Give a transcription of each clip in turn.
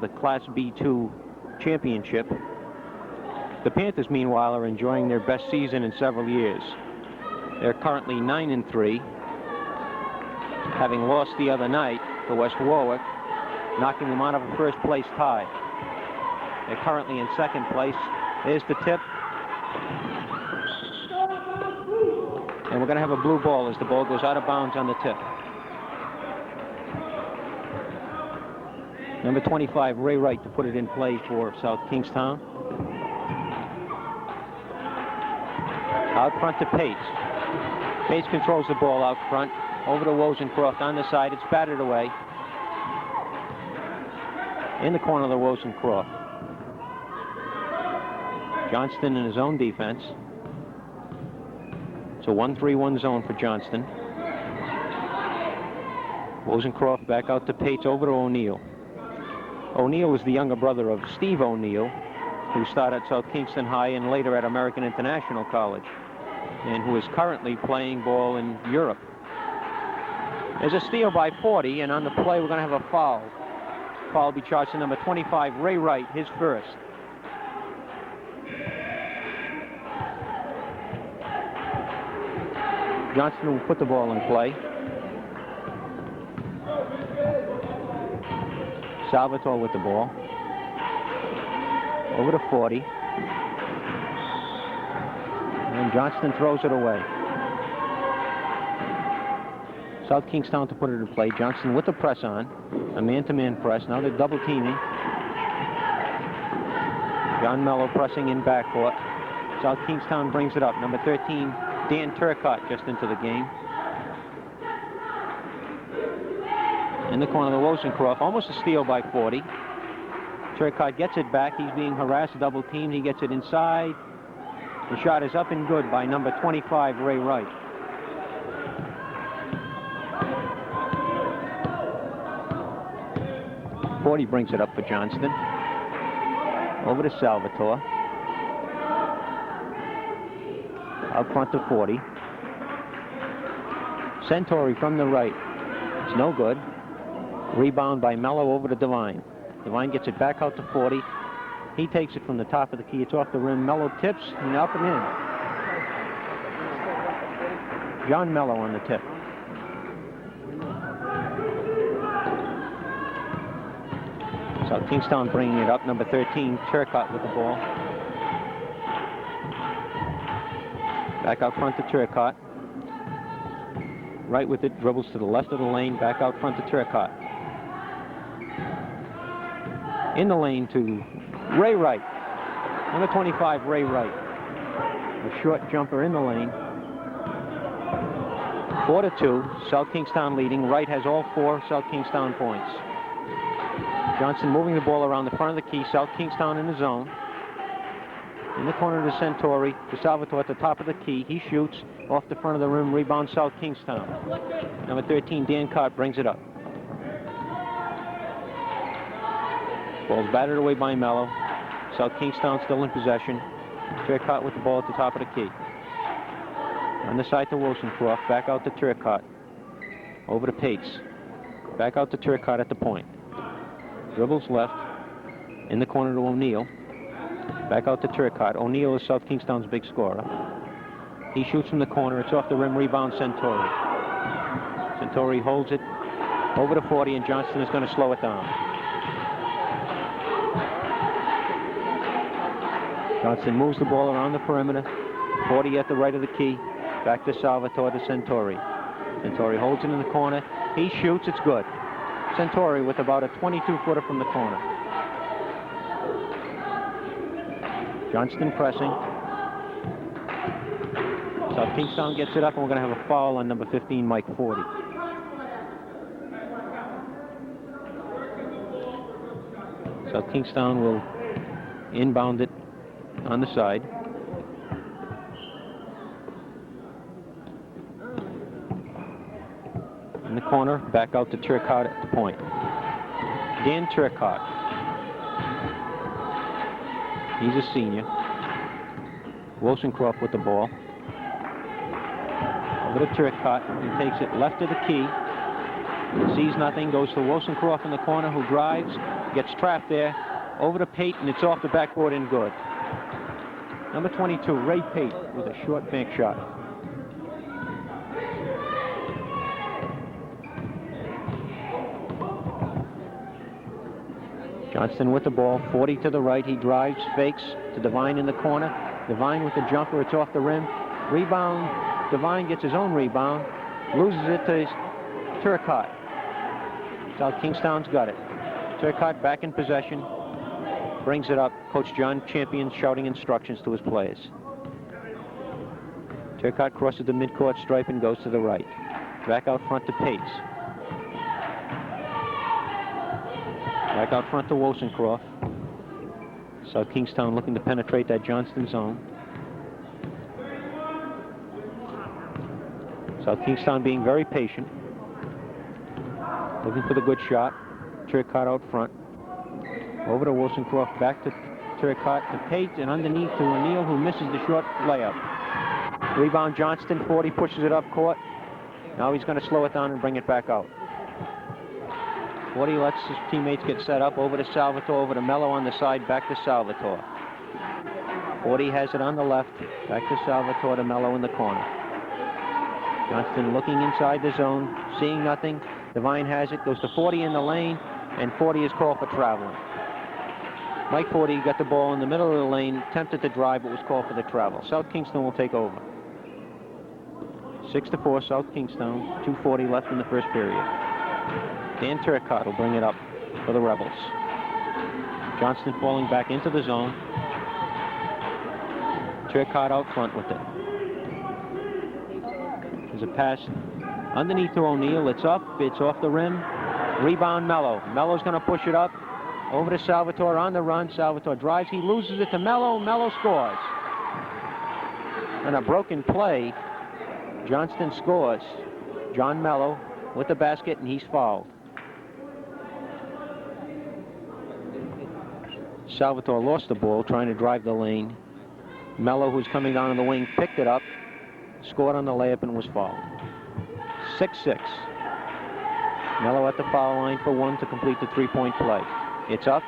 the Class B2 championship. The Panthers, meanwhile, are enjoying their best season in several years. They're currently 9-3, having lost the other night to West Warwick, knocking them out of a first-place tie. They're currently in second place. There's the tip. And we're going to have a blue ball as the ball goes out of bounds on the tip. Number 25, Ray Wright, to put it in play for South Kingstown. Out front to Pates. Pates controls the ball out front. Over to Wozencroft on the side. It's batted away. In the corner of the Wozencroft. Johnston in his own defense. It's a 1-3-1 zone for Johnston. Wozencroft back out to Pates, over to O'Neill. O'Neill is the younger brother of Steve O'Neill, who started at South Kingston High and later at American International College, and who is currently playing ball in Europe. There's a steal by 40, and on the play we're going to have a foul. Foul will be charged to number 25, Ray Wright, his first. Johnston will put the ball in play. Salvatore with the ball. Over to 40. And Johnston throws it away. South Kingstown to put it in play. Johnston with the press on. A man-to-man press. Now they're double teaming. John Mello pressing in backcourt. South Kingstown brings it up. Number 13, Dan Turcott, just into the game. In the corner of the Wozencroft, almost a steal by 40. Turcott gets it back. He's being harassed, double teamed. He gets it inside. The shot is up and good by number 25, Ray Wright. Forty brings it up for Johnston. Over to Salvatore. Out front to 40. Centauri from the right. It's no good. Rebound by Mello over to Devine. Devine gets it back out to 40. He takes it from the top of the key. It's off the rim. Mello tips and up and in. John Mello on the tip. South Kingstown bringing it up. Number 13, Turcott with the ball. Back out front to Turcott. Right with it, dribbles to the left of the lane. Back out front to Turcott. In the lane to Ray Wright. Number 25, Ray Wright. A short jumper in the lane. 4-2. South Kingstown leading. Wright has all 4 South Kingstown points. Johnston moving the ball around the front of the key. South Kingstown in the zone. In the corner to Centauri. To Salvatore at the top of the key. He shoots off the front of the rim. Rebound South Kingstown. Number 13, Dan Cott brings it up. Ball's battered away by Mello. South Kingstown still in possession. Turcott with the ball at the top of the key. On the side to Wozencroft. Back out to Turcott. Over to Pates. Back out to Turcott at the point. Dribbles left. In the corner to O'Neill. Back out to Turcott. O'Neill is South Kingstown's big scorer. He shoots from the corner. It's off the rim. Rebound Centauri. Centauri holds it over to 40, and Johnston is going to slow it down. Johnston moves the ball around the perimeter. 40 at the right of the key. Back to Salvatore to Centauri. Centauri holds it in the corner. He shoots. It's good. Centauri with about a 22-footer from the corner. Johnston pressing. South Kingstown gets it up, and we're going to have a foul on number 15, Mike 40. South Kingstown will inbound it on the side. In the corner, back out to Turcott at the point. Dan Turcott. He's a senior. Wozencroft with the ball. Over to Turcott. He takes it left of the key. Sees nothing. Goes to Wozencroft in the corner, who drives. Gets trapped there. Over to Pate, and it's off the backboard and good. Number 22, Ray Pate, with a short bank shot. Johnston with the ball, 40 to the right. He drives, fakes to Devine in the corner. Devine with the jumper, it's off the rim. Rebound, Devine gets his own rebound. Loses it to Turcotte. South Kingstown's got it. Turcotte back in possession. Brings it up. Coach John Champion shouting instructions to his players. Turcotte crosses the midcourt stripe and goes to the right. Back out front to Pates. Back out front to Wollstonecroft. South Kingstown looking to penetrate that Johnston zone. South Kingstown being very patient. Looking for the good shot. Turcotte out front. Over to Wollstonecroft, back to Turcotte to Pate, and underneath to O'Neill, who misses the short layup. Rebound Johnston, 40 pushes it up court. Now he's going to slow it down and bring it back out. 40 lets his teammates get set up. Over to Salvatore, over to Mello on the side, back to Salvatore. 40 has it on the left, back to Salvatore to Mello in the corner. Johnston looking inside the zone, seeing nothing. Devine has it, goes to 40 in the lane, and 40 is called for traveling. Mike 40 got the ball in the middle of the lane, attempted to drive, but was called for the travel. South Kingstown will take over. 6-4, South Kingstown, 2:40 left in the first period. Dan Turcotte will bring it up for the Rebels. Johnston falling back into the zone. Turcotte out front with it. There's a pass underneath to O'Neill. It's up, it's off the rim. Rebound Mello. Mello's going to push it up. Over to Salvatore on the run. Salvatore drives. He loses it to Mello. Mello scores. On a broken play, Johnston scores. John Mello with the basket, and he's fouled. Salvatore lost the ball trying to drive the lane. Mello, who's coming down on the wing, picked it up, scored on the layup, and was fouled. 6-6. Mello at the foul line for one to complete the three-point play. It's up.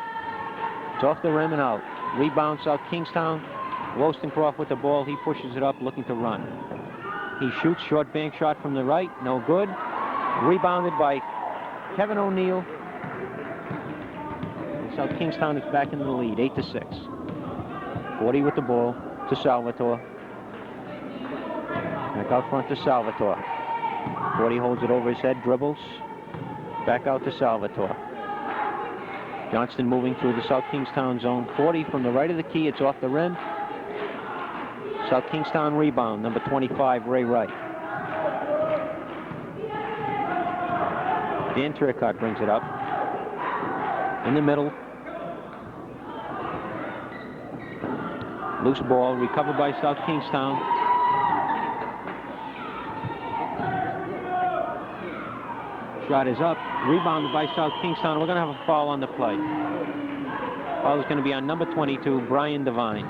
It's off the rim and out. Rebound South Kingstown. Wollstonecroft with the ball. He pushes it up looking to run. He shoots short bank shot from the right. No good. Rebounded by Kevin O'Neill. And South Kingstown is back in the lead, 8-6. 40 with the ball to Salvatore. Back out front to Salvatore. 40 holds it over his head, dribbles. Back out to Salvatore. Johnston moving through the South Kingstown zone. 40 from the right of the key. It's off the rim. South Kingstown rebound. Number 25, Ray Wright. Dan Turcotte brings it up. In the middle. Loose ball. Recovered by South Kingstown. Shot is up, rebounded by South Kingstown. We're going to have a foul on the play. Foul is going to be on number 22, Brian Devine.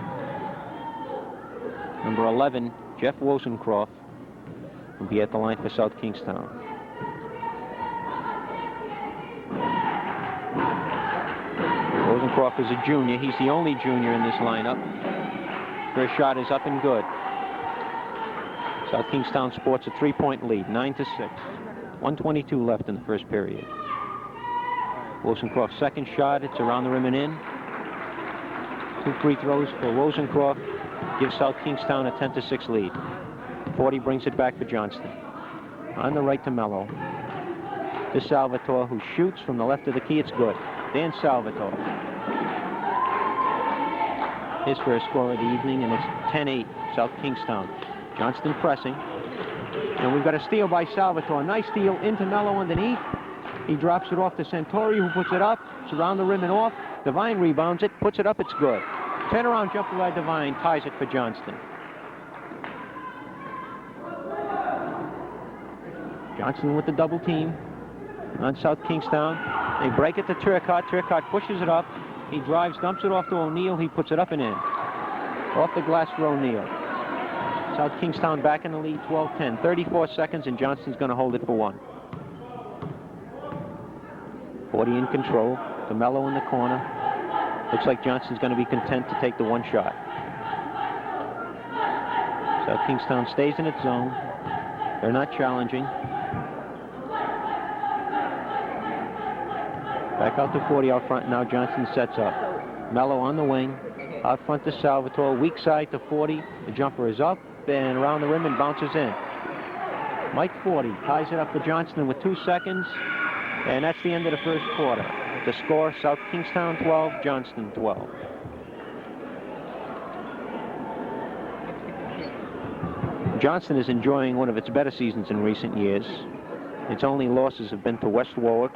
Number 11, Jeff Wollstonecroft, will be at the line for South Kingstown. Wollstonecroft is a junior. He's the only junior in this lineup. First shot is up and good. South Kingstown sports a three-point lead, 9-6. 1:22 left in the first period. Wollstonecroft's second shot, it's around the rim and in. 2 free throws for Wollstonecroft gives South Kingstown a 10-6 lead. 40 brings it back for Johnston. On the right to Mello. To Salvatore, who shoots from the left of the key. It's good. Dan Salvatore. His first score of the evening, and it's 10-8, South Kingstown. Johnston pressing. And we've got a steal by Salvatore. Nice steal into Mello underneath. He drops it off to Santori, who puts it up. It's around the rim and off. Devine rebounds it, puts it up, it's good. Turnaround jumper by Devine, ties it for Johnston. Johnston with the double team on South Kingstown. They break it to Turcotte. Turcotte pushes it up. He drives, dumps it off to O'Neill. He puts it up and in. Off the glass for O'Neill. South Kingstown back in the lead, 12-10. 34 seconds, and Johnston's going to hold it for one. 40 in control. to Mello in the corner. Looks like Johnston's going to be content to take the one shot. South Kingstown stays in its zone. They're not challenging. Back out to 40 out front. Now Johnston sets up. Mello on the wing. Out front to Salvatore. Weak side to 40. The jumper is up and around the rim and bounces in. Mike 40 ties it up to Johnston with 2 seconds. And that's the end of the first quarter. The score, South Kingstown 12, Johnston 12. Johnston is enjoying one of its better seasons in recent years. Its only losses have been to West Warwick,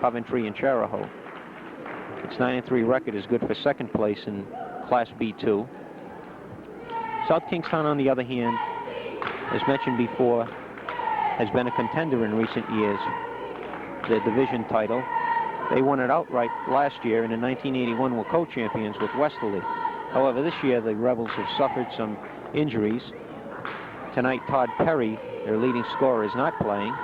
Coventry, and Charahoe. Its 9-3 record is good for second place in Class B2. South Kingstown, on the other hand, as mentioned before, has been a contender in recent years. The division title. They won it outright last year, and in 1981 were co-champions with Westerly. However, this year the Rebels have suffered some injuries. Tonight, Todd Perry, their leading scorer, is not playing.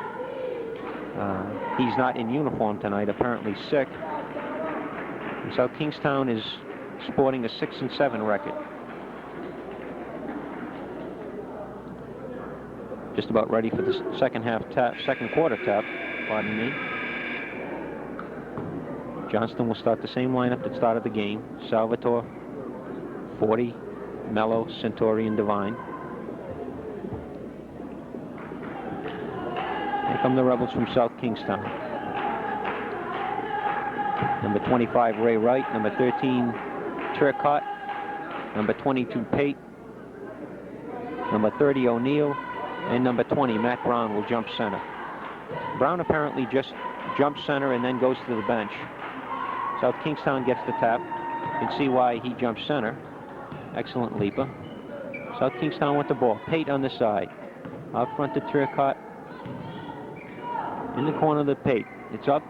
He's not in uniform tonight, apparently sick. And South Kingstown is sporting a 6-7 record. Just about ready for the second quarter tap, pardon me. Johnston will start the same lineup that started the game. Salvatore, 40, Mello, Centauri, and Devine. Here come the Rebels from South Kingstown. Number 25, Ray Wright. Number 13, Turcotte. Number 22, Pate. Number 30, O'Neill. And number 20, Matt Brown, will jump center. Brown apparently just jumps center and then goes to the bench. South Kingstown gets the tap. You can see why he jumps center. Excellent leaper. South Kingstown with the ball. Pate on the side. Out front to Turcotte. In the corner of the Pate. It's up.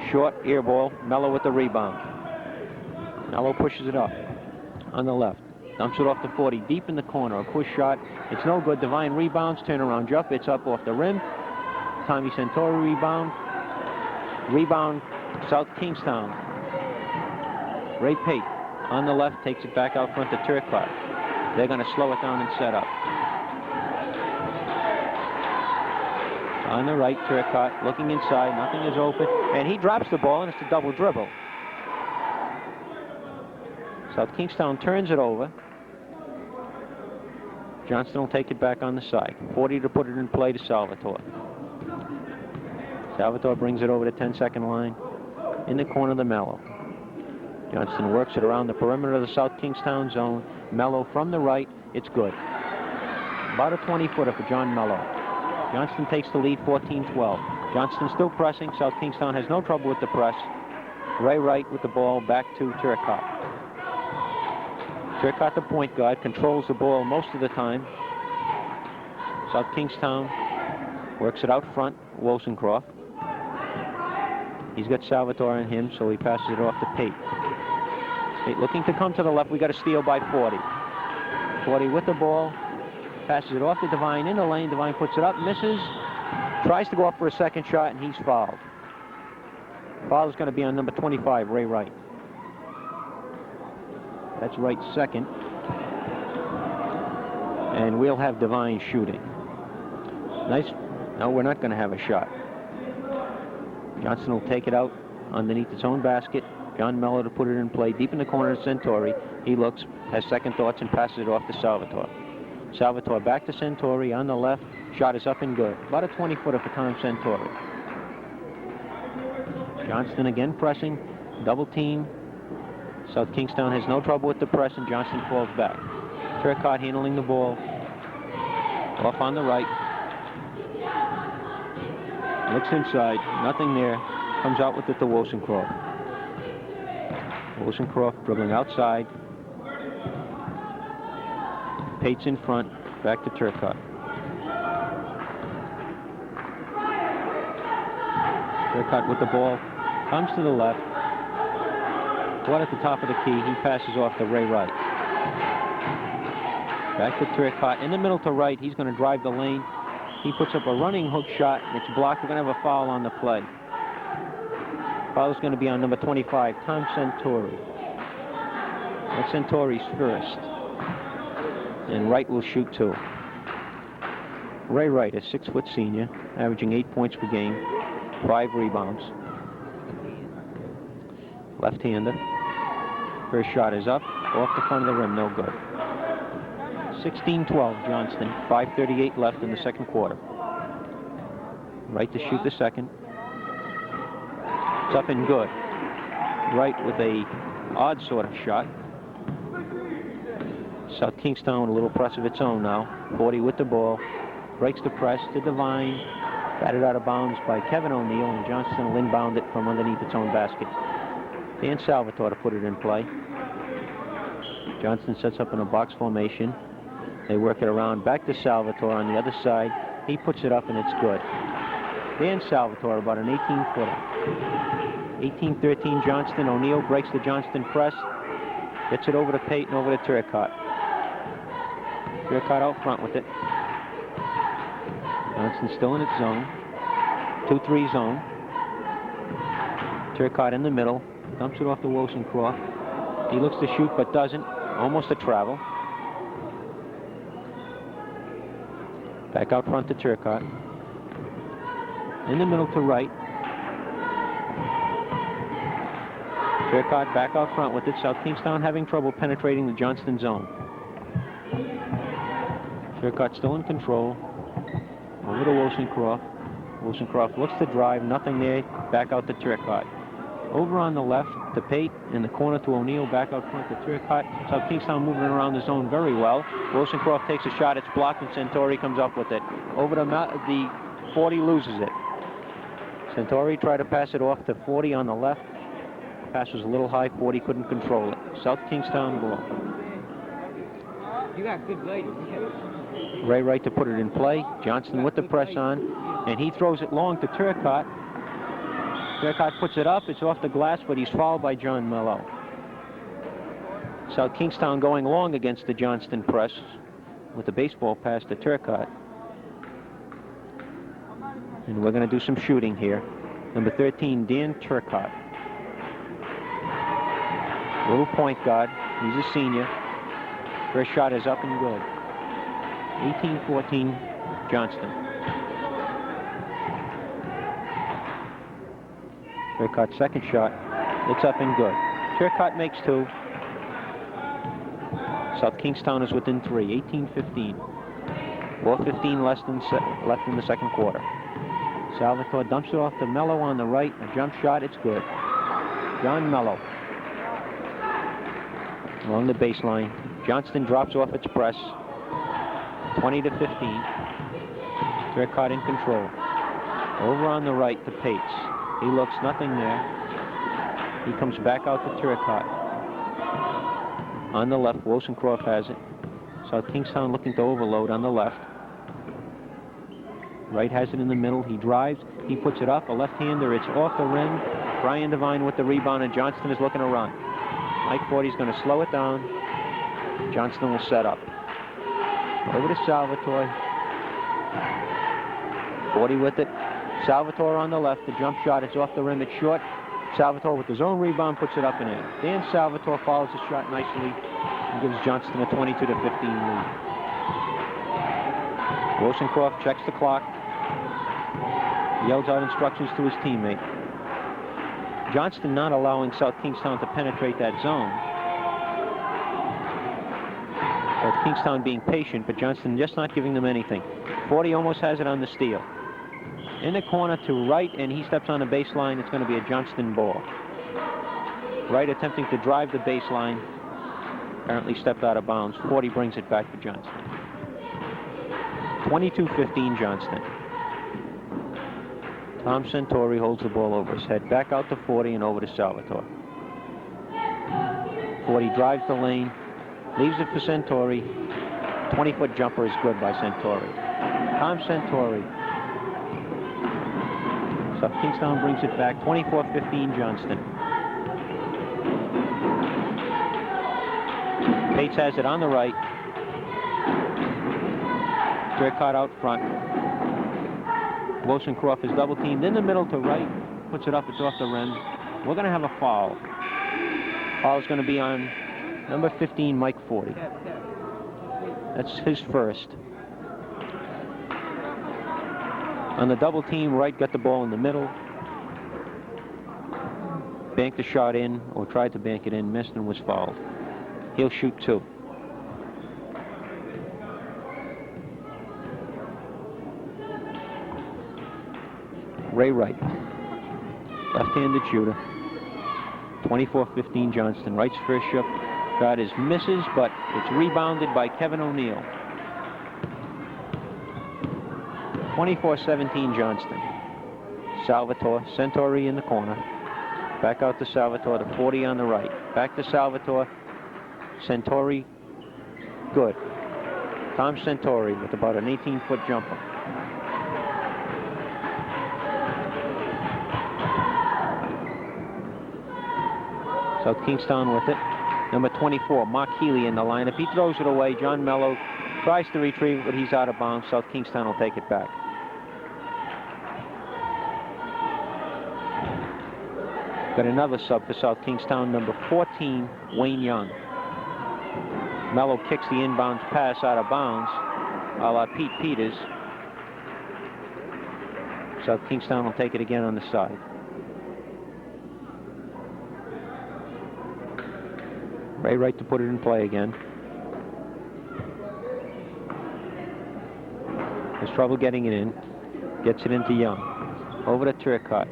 Short, air ball. Mello with the rebound. Mello pushes it up. On the left. Dumps it off to 40. Deep in the corner. A push shot. It's no good. Devine rebounds. Turnaround jump. It's up off the rim. Tommy Centauri rebound. Rebound, South Kingstown. Ray Pate on the left takes it back out front to Turcotte. They're going to slow it down and set up. On the right, Turcotte looking inside. Nothing is open. And he drops the ball, and it's a double dribble. South Kingstown turns it over. Johnston will take it back on the side. 40 to put it in play to Salvatore. Salvatore brings it over the 10-second line. In the corner of the Mello. Johnston works it around the perimeter of the South Kingstown zone. Mello from the right. It's good. About a 20-footer for John Mello. Johnston takes the lead 14-12. Johnston still pressing. South Kingstown has no trouble with the press. Ray Wright with the ball back to Turcotte. Turcotte, the point guard, controls the ball most of the time. South Kingstown works it out front. Wollstonecroft. He's got Salvatore on him, so he passes it off to Pate. Pate looking to come to the left. We got a steal by 40. 40 with the ball. Passes it off to Devine in the lane. Devine puts it up, misses. Tries to go up for a second shot, and he's fouled. Foul is going to be on number 25, Ray Wright. That's Wright's second. And we'll have Devine shooting. Nice. No, we're not going to have a shot. Johnston will take it out underneath its own basket. John Mello to put it in play deep in the corner of Centauri. He looks, has second thoughts, and passes it off to Salvatore. Salvatore back to Centauri on the left. Shot is up and good. About a 20-footer for Tom Centauri. Johnston again pressing. Double team. South Kingstown has no trouble with the press, and Johnston falls back. Turcotte handling the ball. Off on the right. Looks inside. Nothing there. Comes out with it to Wollstonecroft. Wollstonecroft dribbling outside. Pate's in front. Back to Turcotte. Turcotte with the ball. Comes to the left. Right at the top of the key. He passes off to Ray Wright. Back to Turcotte. In the middle to Wright. He's going to drive the lane. He puts up a running hook shot. It's blocked. We're going to have a foul on the play. Foul is going to be on number 25, Tom Centauri. That's Centauri's first. And Wright will shoot 2. Ray Wright, a 6-foot senior, averaging 8 points per game, 5 rebounds. Left-hander. First shot is up, off the front of the rim, no good. 16-12, Johnston. 5:38 left in the second quarter. Wright to shoot the second. It's up and good. Wright with a odd sort of shot. South Kingstown with a little press of its own now. 40 with the ball. Breaks the press to Devine. Batted out of bounds by Kevin O'Neill, and Johnston will inbound it from underneath its own basket. Dan Salvatore to put it in play. Johnston sets up in a box formation. They work it around back to Salvatore on the other side. He puts it up and it's good. Dan Salvatore, about an 18-footer. 18-13 Johnston. O'Neill breaks the Johnston press. Gets it over to Pate and over to Turcotte. Turcotte out front with it. Johnston still in its zone. 2-3 zone. Turcotte in the middle. Dumps it off to Wosencroft. He looks to shoot but doesn't. Almost a travel. Back out front to Turcotte. In the middle to Wright. Turcotte back out front with it. South Kingstown having trouble penetrating the Johnston zone. Turcotte still in control. Over to Wosencroft. Wosencroft looks to drive. Nothing there. Back out to Turcotte. Over on the left to Pate. In the corner to O'Neill. Back out front to Turcotte. South Kingstown moving around the zone very well. Wosencroft takes a shot. It's blocked and Centauri comes up with it. Over to the 40, loses it. Centauri tried to pass it off to 40 on the left. Pass was a little high. 40 couldn't control it. South Kingstown ball. You got good ladies. Ray Wright to put it in play. Johnston with the press on. And he throws it long to Turcotte. Turcotte puts it up. It's off the glass, but he's fouled by John Mello. South Kingstown going long against the Johnston press with the baseball pass to Turcotte. And we're going to do some shooting here. Number 13, Dan Turcotte. Little point guard. He's a senior. First shot is up and good. 18-14, Johnston. Turcotte's second shot. It's up and good. Turcotte makes 2. South Kingstown is within 3. 18-15. 4:15 left in the second quarter. Salvatore dumps it off to Mello on the right. A jump shot. It's good. John Mello. Along the baseline. Johnston drops off its press. 20-15. Turcotte in control. Over on the right to Pates. He looks, nothing there. He comes back out to Turcotte. On the left, Wosencroft has it. South Kingstown looking to overload on the left. Wright has it in the middle. He drives. He puts it up. A left-hander. It's off the rim. Brian Devine with the rebound, and Johnston is looking to run. Mike Forty's going to slow it down. Johnston will set up. Over to Salvatore. 40 with it. Salvatore on the left. The jump shot is off the rim. It's short. Salvatore with his own rebound puts it up and in. Dan Salvatore follows the shot nicely and gives Johnston a 22-15 lead. Wosencroft checks the clock. Yells out instructions to his teammate. Johnston not allowing South Kingstown to penetrate that zone. South Kingstown being patient, but Johnston just not giving them anything. 40 almost has it on the steal. In the corner to Wright, and he steps on the baseline. It's going to be a Johnston ball. Wright attempting to drive the baseline. Apparently stepped out of bounds. 40 brings it back to Johnston. 22-15 Johnston. Tom Centauri holds the ball over his head. Back out to 40 and over to Salvatore. 40 drives the lane. Leaves it for Centauri. 20-foot jumper is good by Centauri. Tom Centauri. South Kingstown brings it back. 24-15 Johnston. Pates has it on the right. Turcotte out front. Wosencroft is double teamed in the middle to Wright. Puts it up. It's off the rim. We're going to have a foul. Foul's going to be on number 15, Mike 40. That's his first. On the double team, Wright got the ball in the middle. Banked the shot in, or tried to bank it in, missed and was fouled. He'll shoot 2. Ray Wright, left-handed shooter. 24-15 Johnston. Wright's first shot is misses, but it's rebounded by Kevin O'Neill. 24-17 Johnston. Salvatore, Centauri in the corner. Back out to Salvatore, to 40 on the right. Back to Salvatore. Centauri, good. Tom Centauri with about an 18-foot jumper. South Kingstown with it. Number 24, Mark Healy in the lineup. He throws it away. John Mello tries to retrieve it, but he's out of bounds. South Kingstown will take it back. Got another sub for South Kingstown, number 14, Wayne Young. Mello kicks the inbounds pass out of bounds, a la Pete Peters. South Kingstown will take it again on the side. Ray Wright to put it in play again. Has trouble getting it in. Gets it into Young. Over to Turcotte.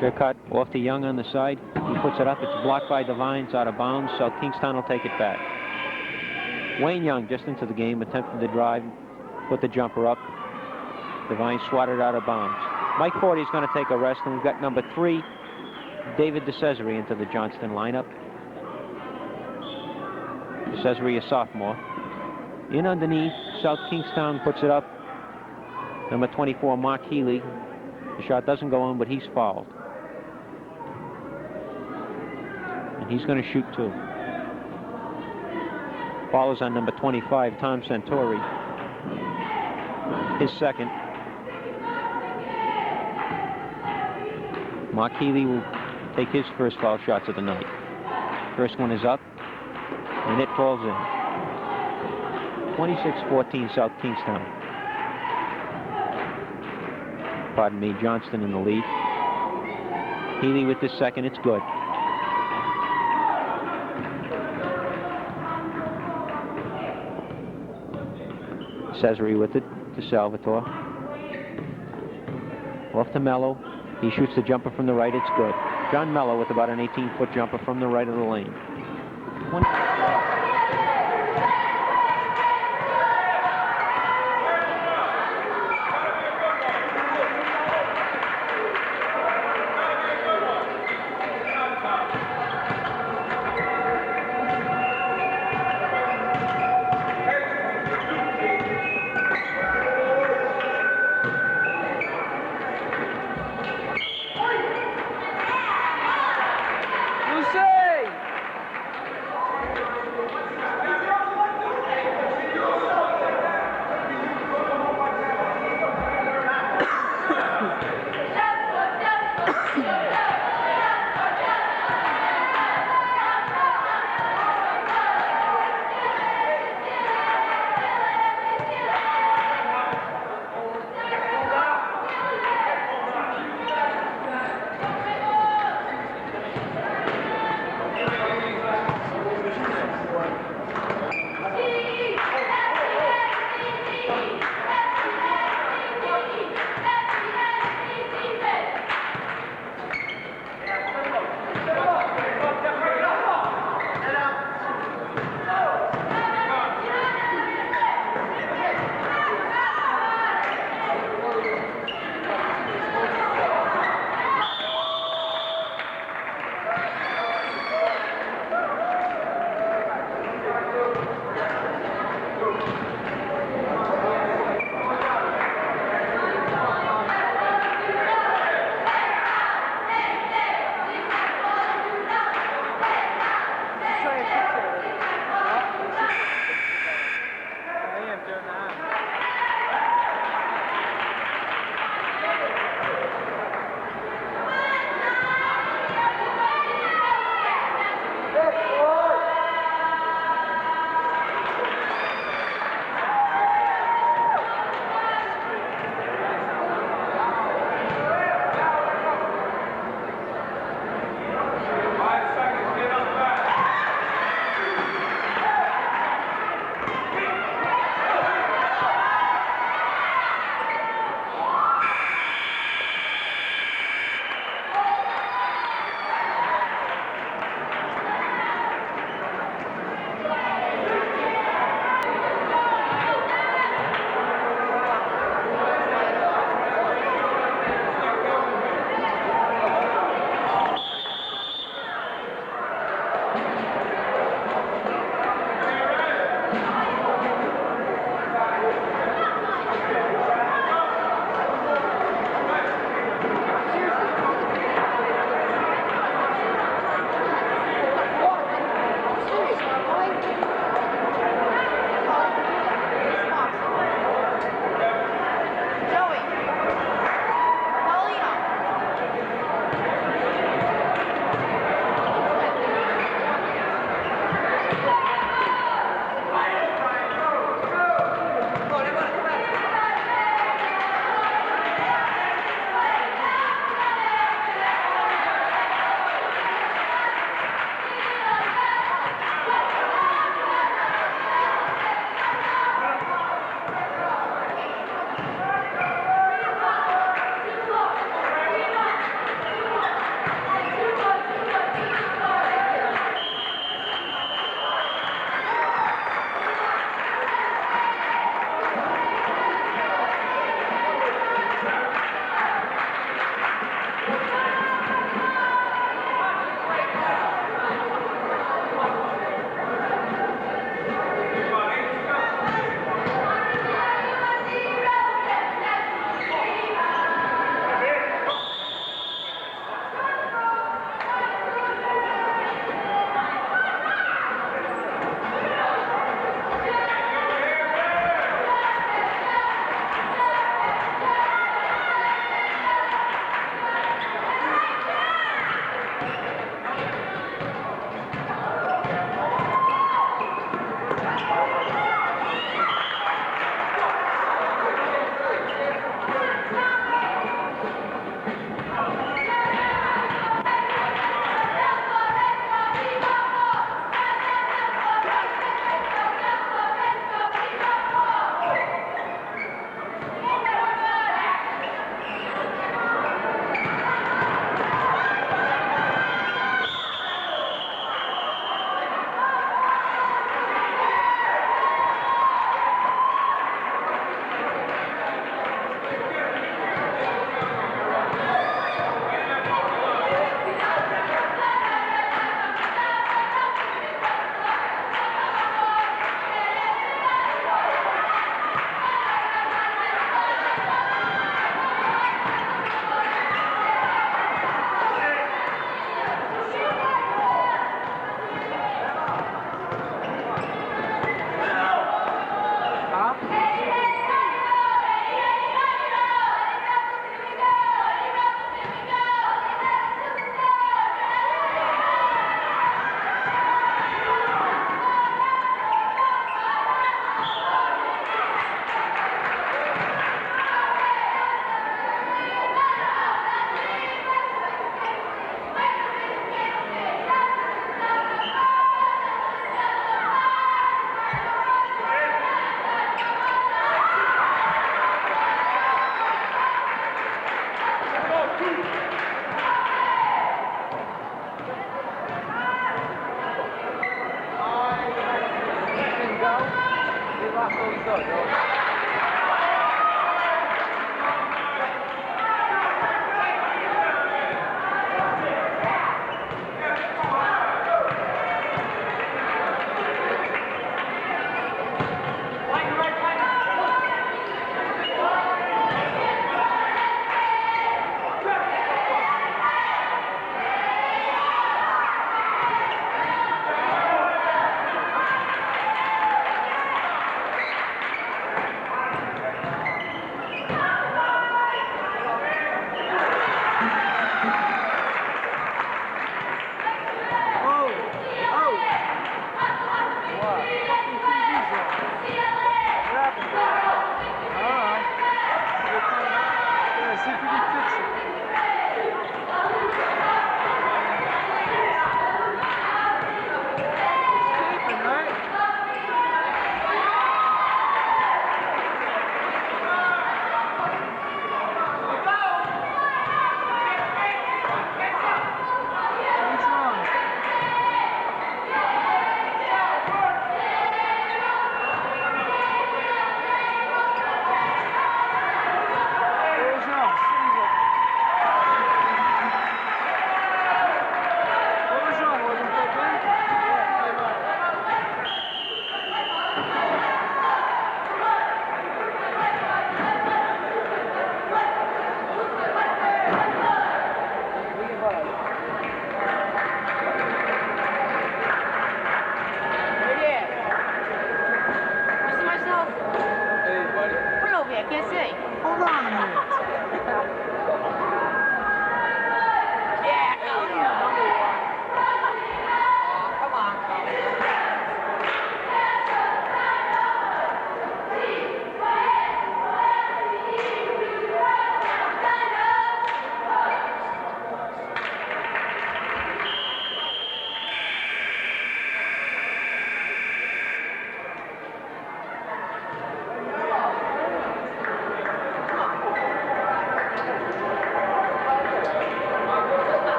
Turcotte off to Young on the side. He puts it up. It's blocked by Devines, out of bounds. South Kingstown will take it back. Wayne Young just into the game, attempting to drive, put the jumper up. Devines swatted out of bounds. Mike 40 is going to take a rest, and we've got number 3, David DeCesare, into the Johnston lineup. DeCesare, a sophomore. In underneath, South Kingstown puts it up. Number 24, Mark Healy. The shot doesn't go in, but he's fouled. And he's going to shoot 2. Foul is on number 25, Tom Centauri. His second. Mark Healy will take his first foul shots of the night. First one is up, and it falls in. 26-14 South Kingstown. Pardon me, Johnston in the lead. Healy with his second, it's good. Cesare with it to Salvatore. Off to Mello. He shoots the jumper from the right, it's good. John Mello with about an 18-foot jumper from the right of the lane.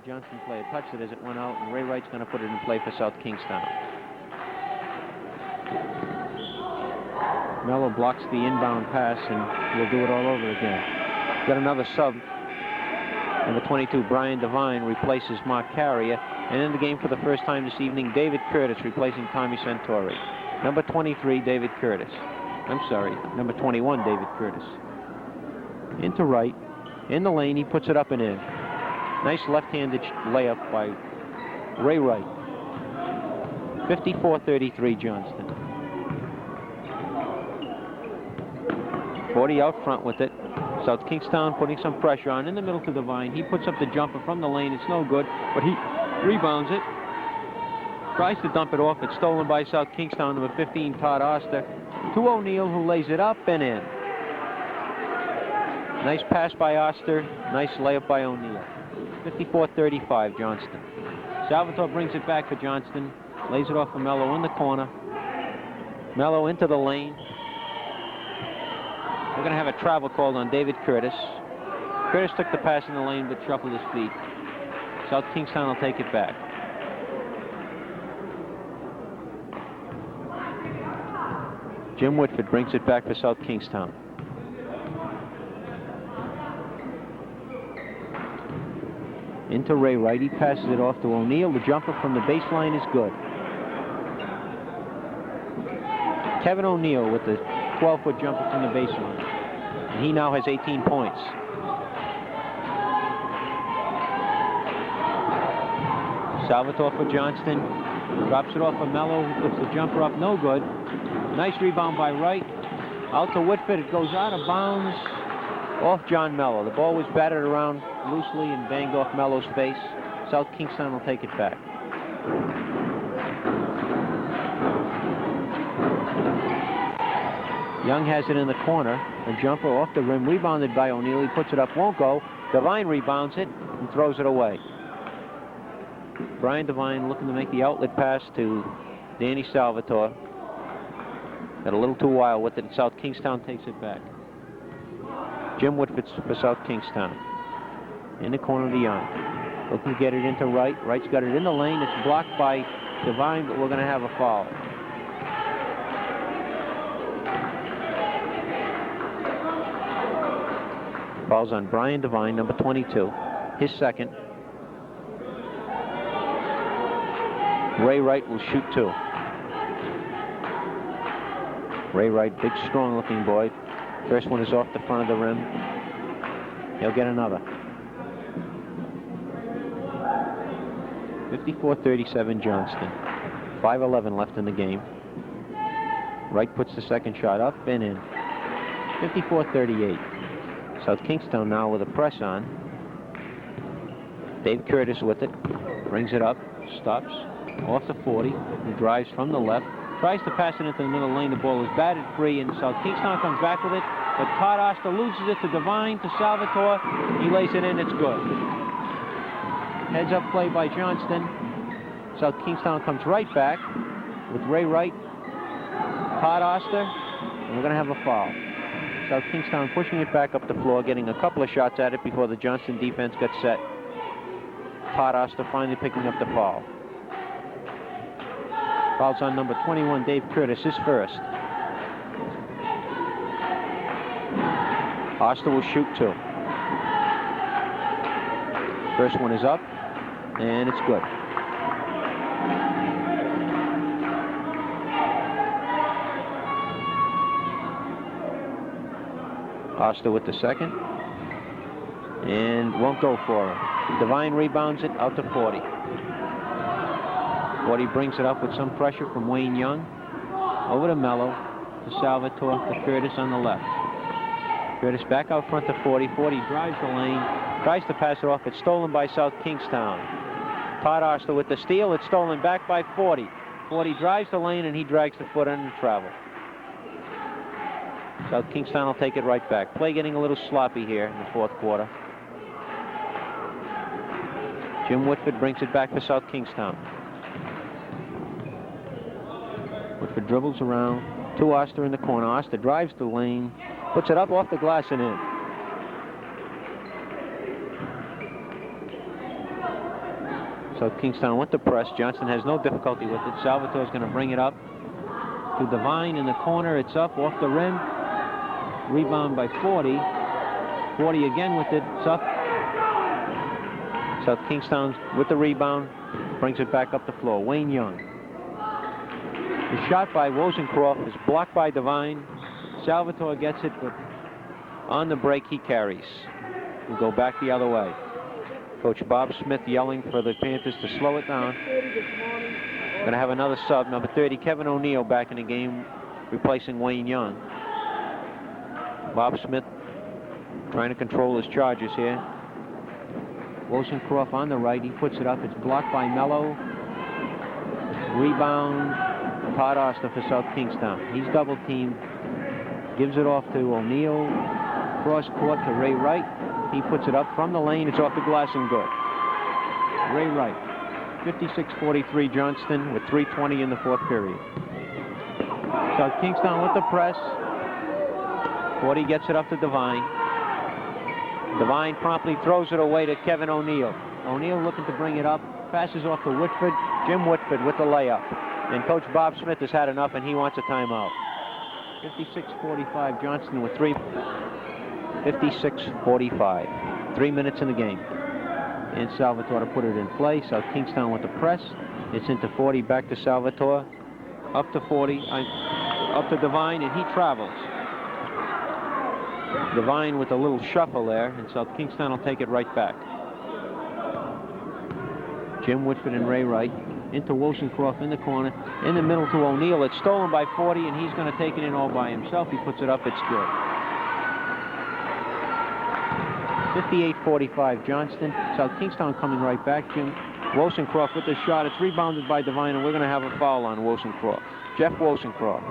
Johnston player touched it as it went out, and Ray Wright's going to put it in play for South Kingstown. Mello blocks the inbound pass, and we'll do it all over again. Got another sub. Number 22, Brian Devine, replaces Mark Carrier. And in the game for the first time this evening, David Curtis replacing Tommy Santori. Number 23, David Curtis. I'm sorry, number 21, David Curtis. Into right. In the lane, he puts it up and in. Nice left-handed layup by Ray Wright. 54-33 Johnston. 40 out front with it. South Kingstown putting some pressure on in the middle to Devine. He puts up the jumper from the lane. It's no good, but he rebounds it. Tries to dump it off. It's stolen by South Kingstown. Number 15, Todd Oster. To O'Neill, who lays it up and in. Nice pass by Oster. Nice layup by O'Neill. 54-35 Johnston. Salvatore brings it back for Johnston. Lays it off for Mello in the corner. Mello into the lane. We're going to have a travel called on David Curtis. Curtis took the pass in the lane but shuffled his feet. South Kingstown will take it back. Jim Whitford brings it back for South Kingstown. Into Ray Wright. He passes it off to O'Neill. The jumper from the baseline is good. Kevin O'Neill with the 12-foot jumper from the baseline. And he now has 18 points. Salvatore for Johnston. Drops it off for Mello, who puts the jumper up. No good. Nice rebound by Wright. Out to Whitford. It goes out of bounds off John Mello. The ball was batted around loosely and banged off Mello's face. South Kingstown will take it back. Young has it in the corner. A jumper off the rim, rebounded by O'Neill. He puts it up, won't go. Devine rebounds it and throws it away. Brian Devine looking to make the outlet pass to Danny Salvatore. Got a little too wild with it, and South Kingstown takes it back. Jim Woodford for South Kingstown. In the corner to Young. Looking to get it into Wright. Wright's got it in the lane. It's blocked by Devine, but we're going to have a foul. Foul's on Brian Devine, number 22. His second. Ray Wright will shoot 2. Ray Wright, big, strong-looking boy. First one is off the front of the rim. He'll get another. 54-37 Johnston. 5:11 left in the game. Wright puts the second shot up and in. 54-38. South Kingstown now with a press on. Dave Curtis with it. Brings it up. Stops. Off the 40. He drives from the left. Tries to pass it into the middle lane. The ball is batted free, and South Kingstown comes back with it. But Todd Oster loses it to Devine, to Salvatore. He lays it in. It's good. Heads up play by Johnston. South Kingstown comes right back with Ray Wright, Todd Oster, and we're going to have a foul. South Kingstown pushing it back up the floor, getting a couple of shots at it before the Johnston defense got set. Todd Oster finally picking up the foul. Foul's on number 21, Dave Curtis, his first. Oster will shoot 2. First one is up, and it's good. Oster with the second, and won't go for it. Devine rebounds it out to 40. 40 brings it up with some pressure from Wayne Young. Over to Mello, to Salvatore, to Curtis on the left. Curtis back out front to 40. 40 drives the lane, tries to pass it off. It's stolen by South Kingstown. Todd Oster with the steal. It's stolen back by 40. 40 drives the lane, and he drags the foot under travel. South Kingstown will take it right back. Play getting a little sloppy here in the fourth quarter. Jim Woodford brings it back for South Kingstown. Woodford dribbles around to Oster in the corner. Oster drives the lane, puts it up off the glass and in. South Kingstown with the press. Johnston has no difficulty with it. Salvatore's going to bring it up to Devine in the corner. It's up off the rim. Rebound by 40. 40 again with it. It's up. South Kingstown with the rebound. Brings it back up the floor. Wayne Young. The shot by Wozencroft is blocked by Devine. Salvatore gets it, but on the break he carries. We'll go back the other way. Coach Bob Smith yelling for the Panthers to slow it down. Going to have another sub, number 30, Kevin O'Neill, back in the game, replacing Wayne Young. Bob Smith trying to control his charges here. Wozencroft on the right. He puts it up. It's blocked by Mello. Rebound, Todd Oster for South Kingstown. He's double teamed. Gives it off to O'Neill. Cross court to Ray Wright. He puts it up from the lane. It's off the glass and good. Ray Wright. 56-43 Johnston with 3:20 in the fourth period. South Kingstown with the press. 40 gets it up to Devine. Devine promptly throws it away to Kevin O'Neill. O'Neill looking to bring it up. Passes off to Woodford. Jim Woodford with the layup. And Coach Bob Smith has had enough, and he wants a timeout. 56-45 Johnston with 56-45. 3 minutes in the game. And Salvatore to put it in play. South Kingstown with the press. It's into 40, back to Salvatore. Up to 40, up to Devine, and he travels. Devine with a little shuffle there, and South Kingstown will take it right back. Jim Woodford and Ray Wright into Wozencroft in the corner. In the middle to O'Neill. It's stolen by 40, and he's going to take it in all by himself. He puts it up. It's good. 58-45 Johnston. South Kingstown coming right back. Jim Wosencroft with the shot. It's rebounded by Devine, and we're going to have a foul on Wosencroft. Jeff Wosencroft.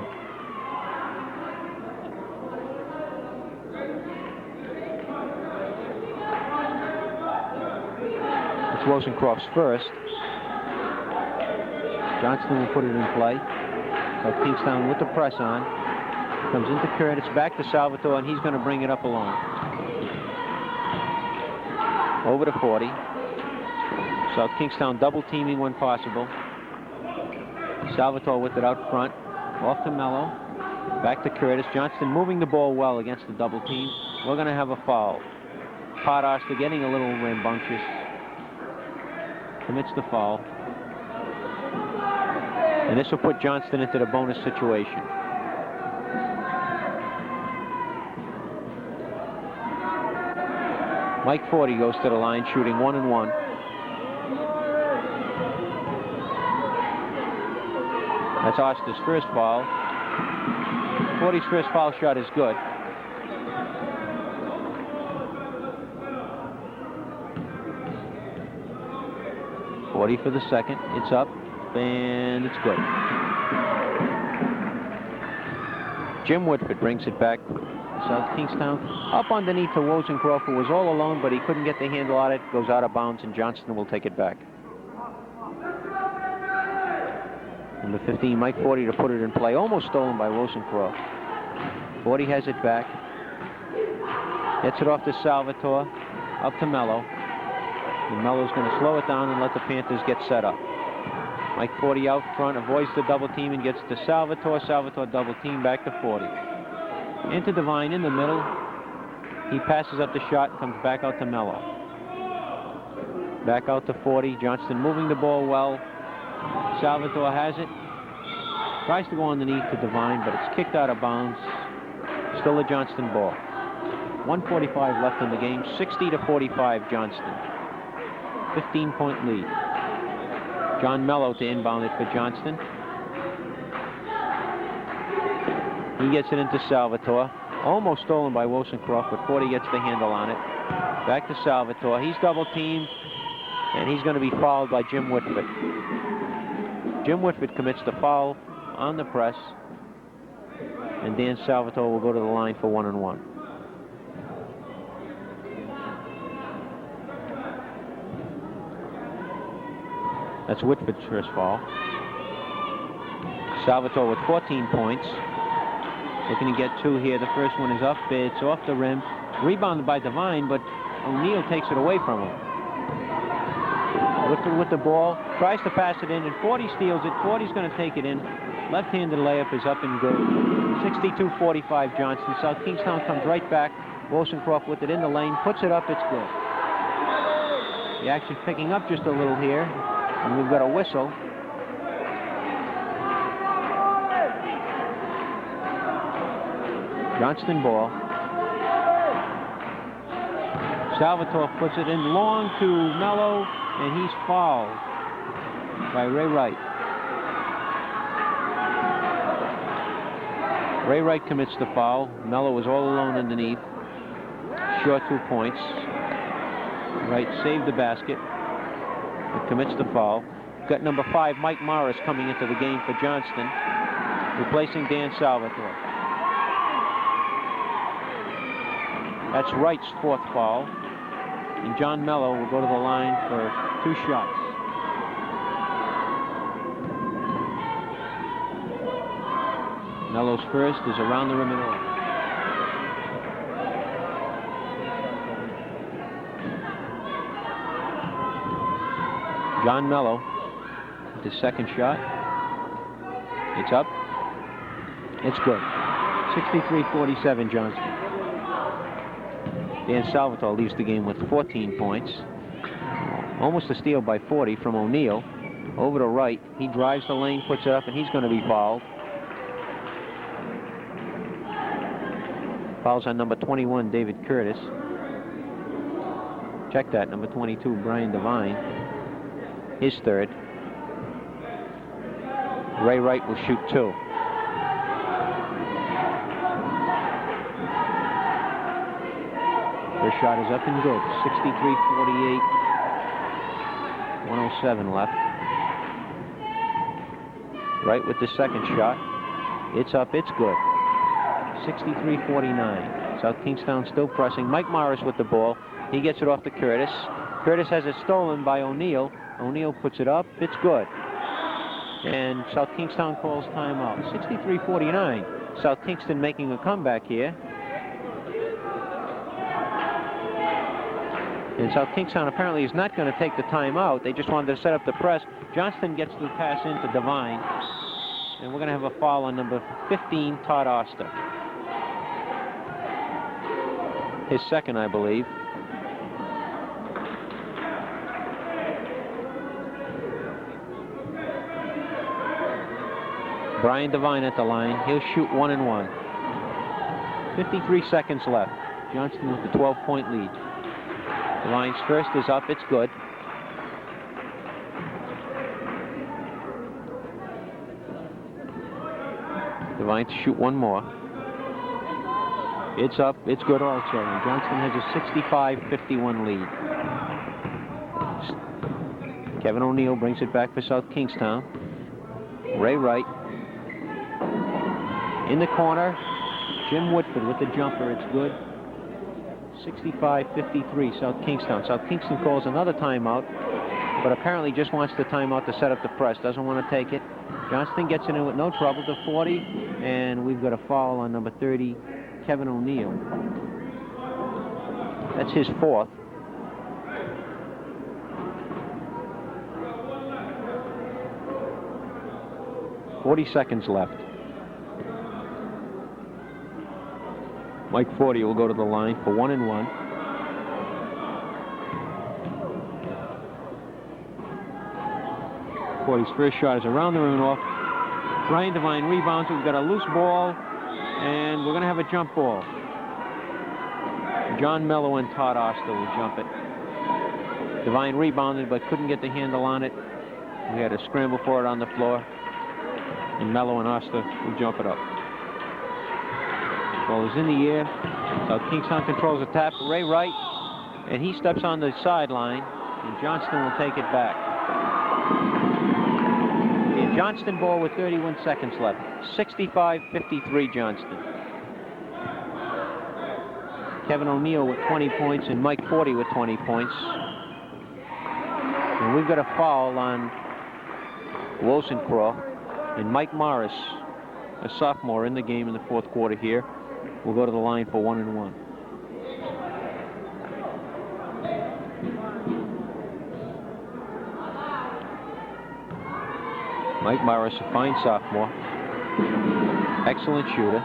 It's Wosencroft's first. Johnston will put it in play. South Kingstown with the press on. Comes into Curtis, back to Salvatore, and he's going to bring it up along. Over to 40. South Kingstown double teaming when possible. Salvatore with it out front. Off to Mello. Back to Curtis. Johnston moving the ball well against the double team. We're going to have a foul. Podoster getting a little rambunctious. Commits the foul. And this will put Johnston into the bonus situation. Mike 40 goes to the line, shooting 1-1. That's Oster's first foul. 40's first foul shot is good. .40 for the second. It's up, and it's good. Jim Woodford brings it back. South Kingstown up underneath to Wosencroft, who was all alone, but he couldn't get the handle on it. Goes out of bounds, and Johnston will take it back. Number 15, Mike 40 to put it in play. Almost stolen by Wosencroft. 40 has it back. Gets it off to Salvatore. Up to Mello. And Mello's going to slow it down and let the Panthers get set up. Mike 40 out front, avoids the double team and gets to Salvatore. Salvatore double team back to 40. Into Devine in the middle. He passes up the shot and comes back out to Mello. Back out to 40. Johnston moving the ball well. Salvatore has it. Tries to go underneath to Devine, but it's kicked out of bounds. Still a Johnston ball. 1:45 left in the game. 60-45 Johnston. 15-point lead. John Mello to inbound it for Johnston. He gets it into Salvatore. Almost stolen by Wosencroft, but 40 gets the handle on it. Back to Salvatore. He's double teamed, and he's going to be fouled by Jim Whitford. Jim Whitford commits the foul on the press, and Dan Salvatore will go to the line for 1-1. That's Whitford's first foul. Salvatore with 14 points. Looking to get 2 here. The first one is up. It's off the rim. Rebounded by Devine, but O'Neill takes it away from him. Whitford with the ball. Tries to pass it in, and 40 steals it. 40's going to take it in. Left-handed layup is up and good. 62-45 Johnston. South Kingstown comes right back. Wosencroft with it in the lane. Puts it up. It's good. The action picking up just a little here. And we've got a whistle. Johnston ball. Salvatore puts it in long to Mello, and he's fouled by Ray Wright. Ray Wright commits the foul. Mello was all alone underneath. Short 2 points. Wright saved the basket. But commits the foul. Got number 5, Mike Morris, coming into the game for Johnston, replacing Dan Salvatore. That's Wright's 4th foul. And John Mello will go to the line for 2 shots. Mello's first is around the rim and over. John Mello with his second shot. It's up. It's good. 63-47 Johnston. Dan Salvatore leaves the game with 14 points. Almost a steal by 40 from O'Neill. Over to Wright. He drives the lane, puts it up, and he's going to be fouled. Fouls on number 21, David Curtis. Check that, number 22, Brian Devine. His third. Ray Wright will shoot 2. First shot is up and good. 63-48. 107 left. Right with the second shot. It's up, it's good. 63-49. South Kingstown still pressing. Mike Morris with the ball. He gets it off to Curtis. Curtis has it stolen by O'Neill. O'Neill puts it up. It's good. And South Kingstown calls timeout. 63-49. South Kingston making a comeback here. And South Kingstown apparently is not going to take the timeout. They just wanted to set up the press. Johnston gets the pass into Devine. And we're going to have a foul on number 15, Todd Oster. His second, I believe. Brian Devine at the line. He'll shoot 1 and 1. 53 seconds left. Johnston with the 12-point lead. Devine's first is up. It's good. Devine to shoot one more. It's up. It's good also. And Johnston has a 65-51 lead. Kevin O'Neill brings it back for South Kingstown. Ray Wright. In the corner, Jim Woodford with the jumper. It's good. 65-53, South Kingstown. South Kingston calls another timeout, but apparently just wants the timeout to set up the press. Doesn't want to take it. Johnston gets it in with no trouble to 40, and we've got a foul on number 30, Kevin O'Neill. That's his fourth. "40 seconds left. Mike Forty will go to the line for 1 and 1. Forty's first shot is around the rim and off. Brian Devine rebounds. We've got a loose ball, and we're going to have a jump ball. John Mello and Todd Oster will jump it. Devine rebounded but couldn't get the handle on it. We had to scramble for it on the floor, and Mello and Oster will jump it up. Ball is in the air. South Kingstown controls the tap. Ray Wright, and he steps on the sideline, and Johnston will take it back. The Johnston ball with 31 seconds left. 65-53 Johnston. Kevin O'Neill with 20 points and Mike Forty with 20 points. And we've got a foul on Wollstonecroft, and Mike Morris, a sophomore in the game in the fourth quarter here, will go to the line for 1 and 1. Mike Morris, a fine sophomore. Excellent shooter.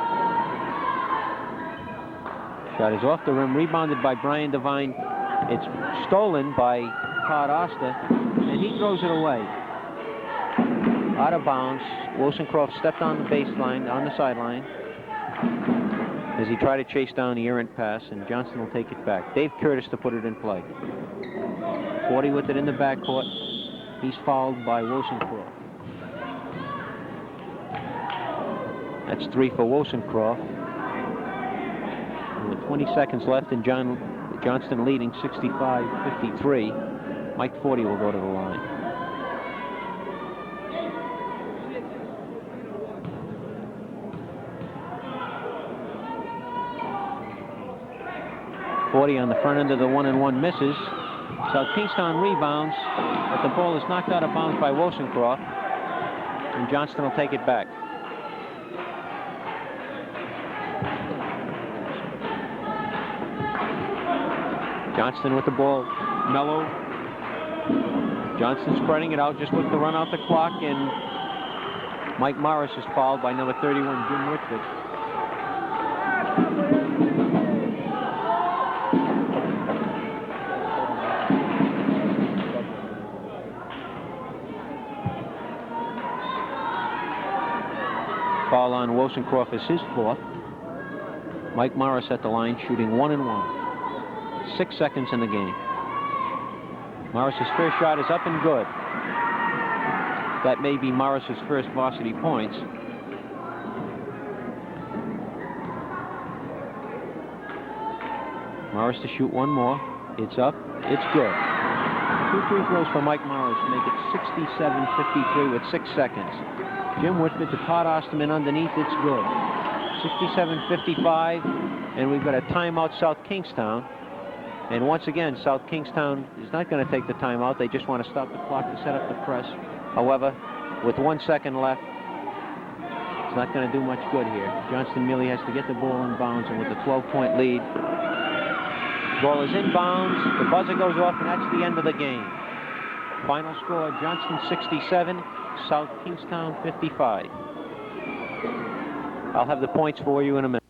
Shot is off the rim, rebounded by Brian Devine. It's stolen by Todd Oster, and he throws it away. Out of bounds. Wollstonecroft stepped on the baseline, on the sideline, as he tried to chase down the errant pass, and Johnston will take it back. Dave Curtis to put it in play. Forty with it in the backcourt. He's fouled by Wollstonecroft. That's 3 for Wollstonecroft. And with 20 seconds left and Johnston leading 65-53, Mike Forty will go to the line. Forty on the front end of the 1 and 1 misses. South Kingstown rebounds, but the ball is knocked out of bounds by Wollstonecroft, and Johnston will take it back. Johnston with the ball. Mello. Johnston spreading it out, just with the run out the clock, and Mike Morris is fouled by number 31, Jim Whitford. Foul on Wollstonecroft is his fourth. Mike Morris at the line, shooting 1 and 1. 6 seconds in the game. Morris's first shot is up and good. That may be Morris's first varsity points. Morris to shoot one more. It's up. It's good. 2 free throws for Mike Morris to make it 67-53 with 6 seconds. Jim Whitford to Todd Osterman underneath. It's good. 67-55, and we've got a timeout, South Kingstown. And once again, South Kingstown is not going to take the timeout. They just want to stop the clock to set up the press. However, with 1 second left, it's not going to do much good here. Johnston merely has to get the ball in bounds, and with a 12-point lead, ball is in bounds, the buzzer goes off, and that's the end of the game. Final score, Johnston 67, South Kingstown 55. I'll have the points for you in a minute.